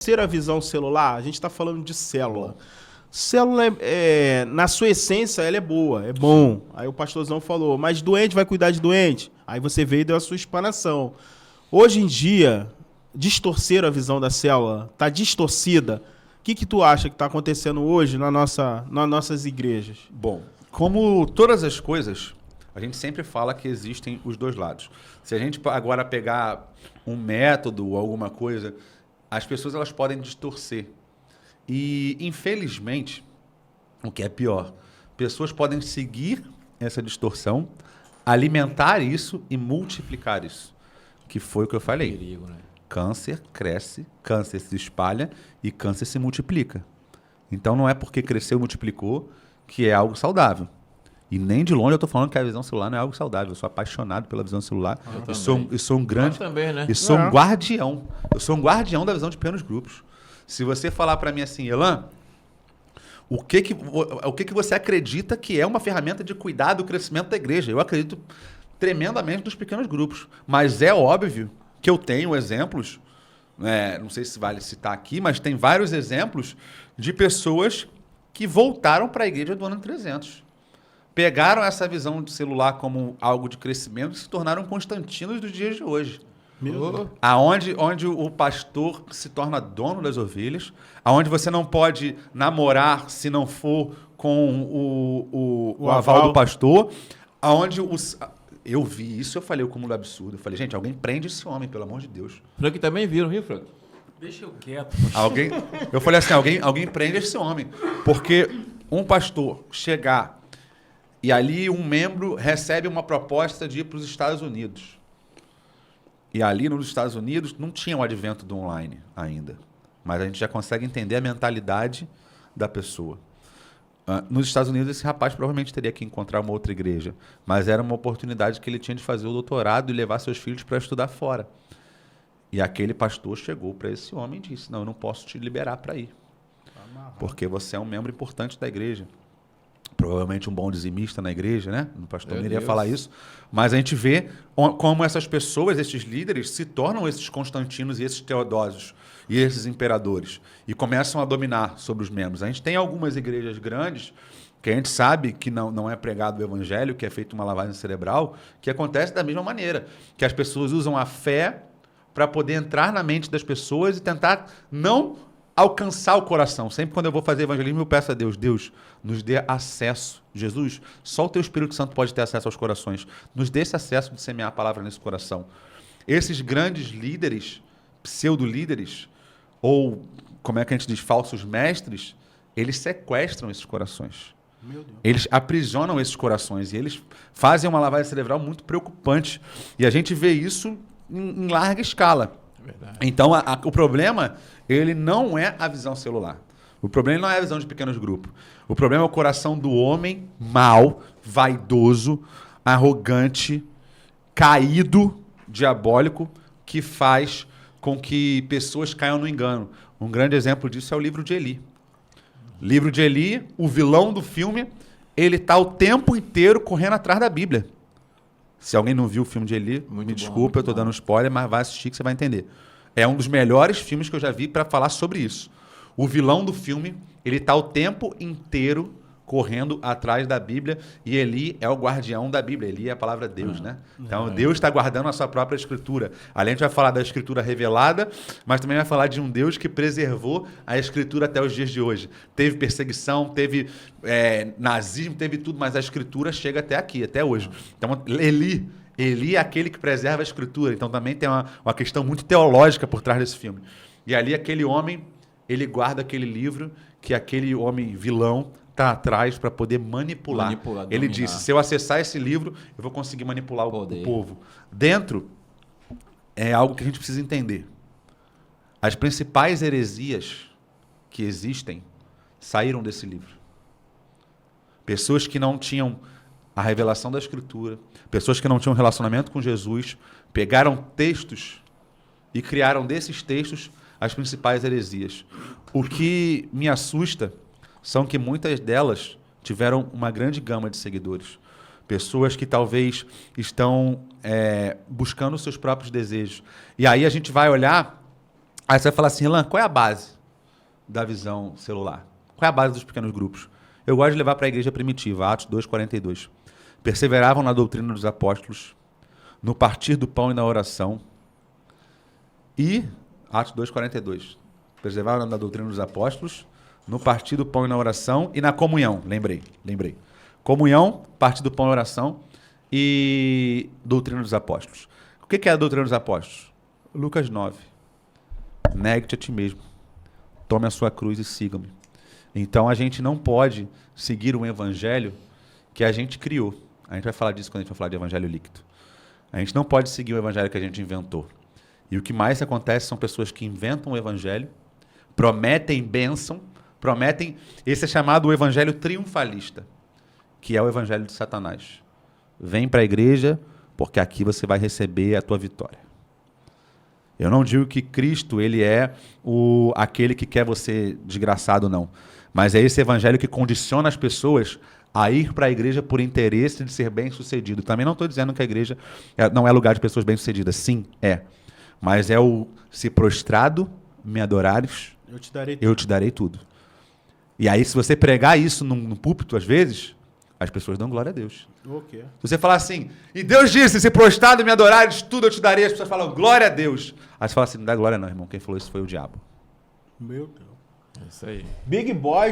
Terceira visão celular, a gente está falando de célula. Célula, na sua essência, ela é boa, é bom. Aí o pastorzão falou, mas doente vai cuidar de doente. Aí você veio e deu a sua explanação. Hoje em dia, distorceram a visão da célula, está distorcida. O que tu acha que está acontecendo hoje nas nossas igrejas? Bom, como todas as coisas, a gente sempre fala que existem os dois lados. Se a gente agora pegar um método ou alguma coisa, as pessoas elas podem distorcer. E, infelizmente, o que é pior, pessoas podem seguir essa distorção, alimentar isso e multiplicar isso. Que foi o que eu falei. Perigo, né? Câncer cresce, câncer se espalha e câncer se multiplica. Então não é porque cresceu e multiplicou que é algo saudável. E nem de longe eu estou falando que a visão celular não é algo saudável. Eu sou apaixonado pela visão celular. Eu sou um grande... Nós também, né? Eu sou um guardião. Eu sou um guardião da visão de pequenos grupos. Se você falar para mim assim, Elan, o que você acredita que é uma ferramenta de cuidar do crescimento da igreja? Eu acredito tremendamente nos pequenos grupos. Mas é óbvio que eu tenho exemplos, não sei se vale citar aqui, mas tem vários exemplos de pessoas que voltaram para a igreja do ano 300. Pegaram essa visão de celular como algo de crescimento e se tornaram constantinos dos dias de hoje. Onde o pastor se torna dono das ovelhas, aonde você não pode namorar se não for com o aval do pastor, aonde eu vi isso, eu falei o cúmulo absurdo. Eu falei, gente, alguém prende esse homem, pelo amor de Deus. Frank também viram, viu, Frank? Deixa eu quieto. Eu falei assim, alguém prende esse homem. Porque um pastor chegar e ali um membro recebe uma proposta de ir para os Estados Unidos. E ali nos Estados Unidos não tinha o advento do online ainda. Mas a gente já consegue entender a mentalidade da pessoa. Nos Estados Unidos, esse rapaz provavelmente teria que encontrar uma outra igreja. Mas era uma oportunidade que ele tinha de fazer o doutorado e levar seus filhos para estudar fora. E aquele pastor chegou para esse homem e disse, não, eu não posso te liberar para ir. Porque você é um membro importante da igreja. Provavelmente um bom dizimista na igreja, né? O pastor não iria falar isso. Mas a gente vê como essas pessoas, esses líderes, se tornam esses Constantinos e esses Teodósios e esses imperadores. E começam a dominar sobre os membros. A gente tem algumas igrejas grandes que a gente sabe que não é pregado o evangelho, que é feita uma lavagem cerebral, que acontece da mesma maneira. Que as pessoas usam a fé para poder entrar na mente das pessoas e tentar não alcançar o coração. Sempre quando eu vou fazer evangelismo, eu peço a Deus, Deus, nos dê acesso. Jesus, só o teu Espírito Santo pode ter acesso aos corações. Nos dê esse acesso de semear a palavra nesse coração. Esses grandes líderes, pseudo-líderes, ou, como é que a gente diz, falsos mestres, eles sequestram esses corações. Meu Deus. Eles aprisionam esses corações e eles fazem uma lavagem cerebral muito preocupante. E a gente vê isso em larga escala. Verdade. Então, o problema, ele não é a visão celular. O problema não é a visão de pequenos grupos. O problema é o coração do homem mau, vaidoso, arrogante, caído, diabólico, que faz com que pessoas caiam no engano. Um grande exemplo disso é o livro de Eli. Livro de Eli, o vilão do filme, ele está o tempo inteiro correndo atrás da Bíblia. Se alguém não viu o filme de Eli, me desculpa, eu estou dando spoiler, mas vai assistir que você vai entender. É um dos melhores filmes que eu já vi para falar sobre isso. O vilão do filme, ele está o tempo inteiro correndo atrás da Bíblia e Eli é o guardião da Bíblia. Eli é a palavra de Deus, né? Então, Deus está guardando a sua própria Escritura. Além de vai falar da Escritura revelada, mas também vai falar de um Deus que preservou a Escritura até os dias de hoje. Teve perseguição, teve nazismo, teve tudo, mas a Escritura chega até aqui, até hoje. Então, Eli é aquele que preserva a Escritura. Então, também tem uma questão muito teológica por trás desse filme. E ali, aquele homem, ele guarda aquele livro que aquele homem vilão está atrás para poder manipular. Ele disse, se eu acessar esse livro, eu vou conseguir manipular o povo. Dentro, é algo que a gente precisa entender. As principais heresias que existem saíram desse livro. Pessoas que não tinham a revelação da Escritura, pessoas que não tinham relacionamento com Jesus, pegaram textos e criaram desses textos as principais heresias. O que me assusta são que muitas delas tiveram uma grande gama de seguidores. Pessoas que talvez estão buscando os seus próprios desejos. E aí a gente vai olhar Aí você vai falar assim, Elan, qual é a base da visão celular? Qual é a base dos pequenos grupos? Eu gosto de levar para a igreja primitiva, Atos 2:42. Perseveravam na doutrina dos apóstolos, no partir do pão e na oração. E, Atos 2:42. Perseveravam na doutrina dos apóstolos, no partir do pão e na oração e na comunhão. Lembrei. Comunhão, partir do pão e oração e doutrina dos apóstolos. O que é a doutrina dos apóstolos? Lucas 9. Negue-te a ti mesmo. Tome a sua cruz e siga-me. Então a gente não pode seguir um evangelho que a gente criou. A gente vai falar disso quando a gente vai falar de evangelho líquido. A gente não pode seguir o evangelho que a gente inventou. E o que mais acontece são pessoas que inventam o evangelho, prometem bênção, prometem... Esse é chamado o evangelho triunfalista, que é o evangelho de Satanás. Vem para a igreja, porque aqui você vai receber a tua vitória. Eu não digo que Cristo ele é aquele que quer você desgraçado, não. Mas é esse evangelho que condiciona as pessoas a ir para a igreja por interesse de ser bem-sucedido. Também não estou dizendo que a igreja não é lugar de pessoas bem-sucedidas. Sim, é. Mas é o se prostrado me adorares, eu te darei tudo. E aí, se você pregar isso num púlpito, às vezes, as pessoas dão glória a Deus. Okay. Se você falar assim, e Deus disse, se prostrado me adorares, tudo eu te darei, as pessoas falam, glória a Deus. Aí você fala assim, não dá glória não, irmão. Quem falou isso foi o diabo. Meu Deus. É isso aí. Big Boys